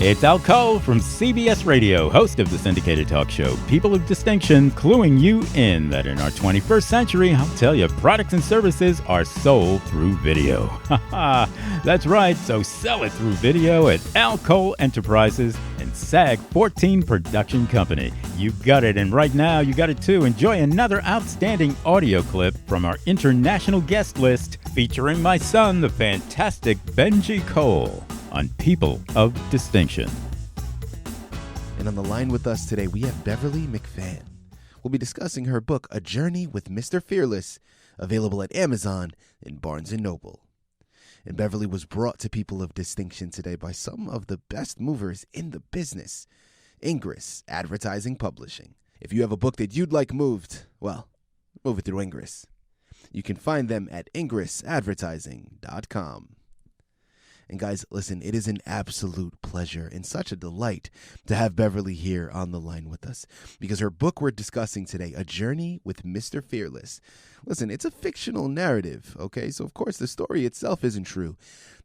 It's Al Cole from CBS Radio, host of the syndicated talk show People of Distinction, cluing you in that in our 21st century, I'll tell you, products and services are sold through video. That's right, so sell it through video at Al Cole Enterprises and SAG 14 Production Company. You got it, and right now you got it too. Enjoy another outstanding audio clip from our international guest list featuring my son, the fantastic Benji Cole, on People of Distinction. And on the line with us today, we have Beverly McPhan. We'll be discussing her book, A Journey with Mr. Fearless, available at Amazon and Barnes & Noble. And Beverly was brought to People of Distinction today by some of the best movers in the business, Ingress Advertising Publishing. If you have a book that you'd like moved, well, move it through Ingress. You can find them at ingressadvertising.com. And guys, listen, it is an absolute pleasure and such a delight to have Beverly here on the line with us, because her book we're discussing today, A Journey with Mr. Fearless. Listen, it's a fictional narrative, okay? So, of course, the story itself isn't true,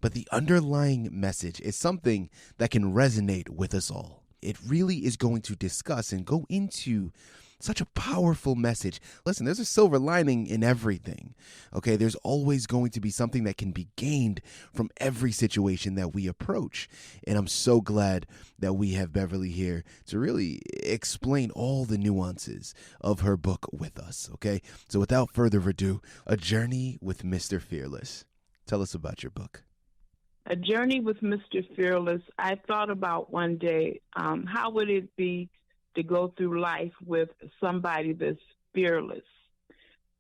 but the underlying message is something that can resonate with us all. It really is going to discuss and go into such a powerful message. Listen, there's a silver lining in everything, okay? There's always going to be something that can be gained from every situation that we approach. And I'm so glad that we have Beverly here to really explain all the nuances of her book with us, okay? So without further ado, A Journey with Mr. Fearless. Tell us about your book. A Journey with Mr. Fearless. I thought about one day, how would it be to go through life with somebody that's fearless?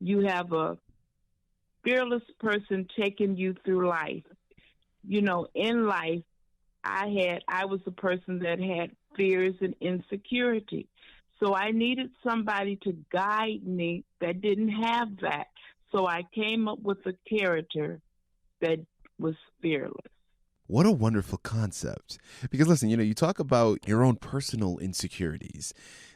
You have a fearless person taking you through life. You know, in life, I was a person that had fears and insecurity. So I needed somebody to guide me that didn't have that. So I came up with a character that was fearless. What a wonderful concept. Because listen, you talk about your own personal insecurities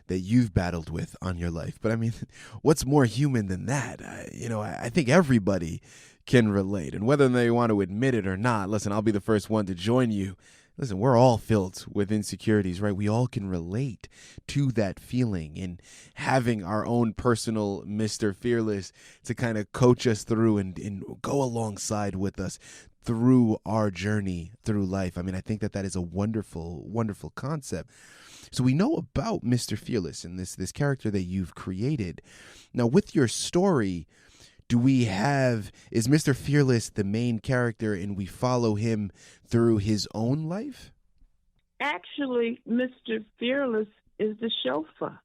that you've battled with on your life. But I mean, what's more human than that? I think everybody can relate. And whether they want to admit it or not, listen, I'll be the first one to join you. Listen, we're all filled with insecurities, right? We all can relate to that feeling, and having our own personal Mr. Fearless to kind of coach us through and go alongside with us through our journey through life. I mean, I think that is a wonderful, wonderful concept. So we know about Mr. Fearless and this character that you've created. Now, with your story, is Mr. Fearless the main character and we follow him through his own life? Actually, Mr. Fearless is the chauffeur.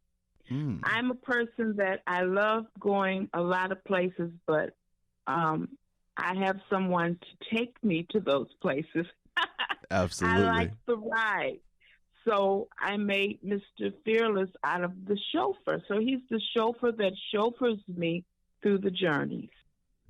I'm a person that I love going a lot of places, but I have someone to take me to those places. Absolutely. I like the ride. So I made Mr. Fearless out of the chauffeur. So he's the chauffeur that chauffeurs me through the journeys.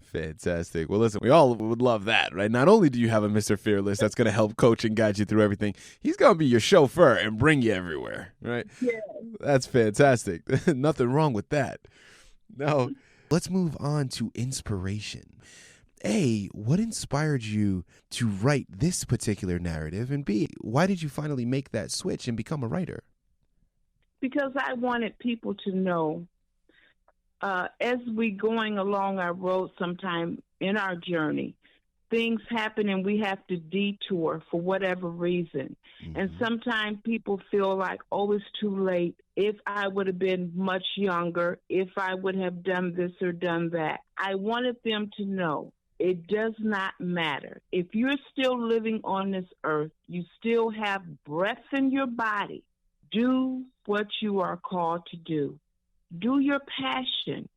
Fantastic. Well, listen, we all would love that, right? Not only do you have a Mr. Fearless that's going to help coach and guide you through everything, he's going to be your chauffeur and bring you everywhere, right? Yeah. That's fantastic. Nothing wrong with that. Now, let's move on to inspiration. A, what inspired you to write this particular narrative? And B, why did you finally make that switch and become a writer? Because I wanted people to know, as we going along our road sometime in our journey, things happen and we have to detour for whatever reason. Mm-hmm. And sometimes people feel like, oh, it's too late. If I would have been much younger, if I would have done this or done that. I wanted them to know it does not matter. If you're still living on this earth, you still have breath in your body. Do what you are called to do. Do your passion.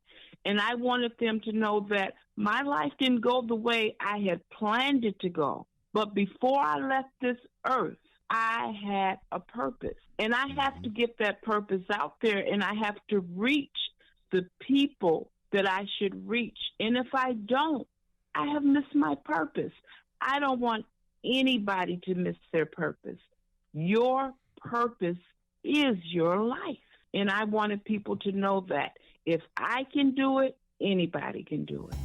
And I wanted them to know that my life didn't go the way I had planned it to go. But before I left this earth, I had a purpose. And I have to get that purpose out there, and I have to reach the people that I should reach. And if I don't, I have missed my purpose. I don't want anybody to miss their purpose. Your purpose is your life. And I wanted people to know that if I can do it, anybody can do it.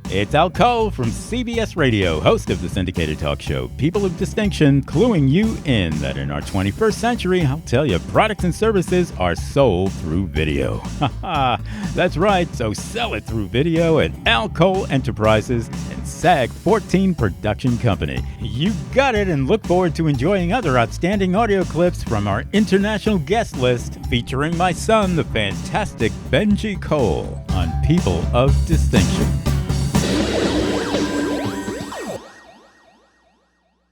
It's Al Cole from CBS Radio, host of the syndicated talk show People of Distinction, cluing you in that in our 21st century, I'll tell you, products and services are sold through video. That's right, so sell it through video at Al Cole Enterprises and SAG 14 Production Company. You got it, and look forward to enjoying other outstanding audio clips from our international guest list featuring my son, the fantastic Benji Cole, on People of Distinction.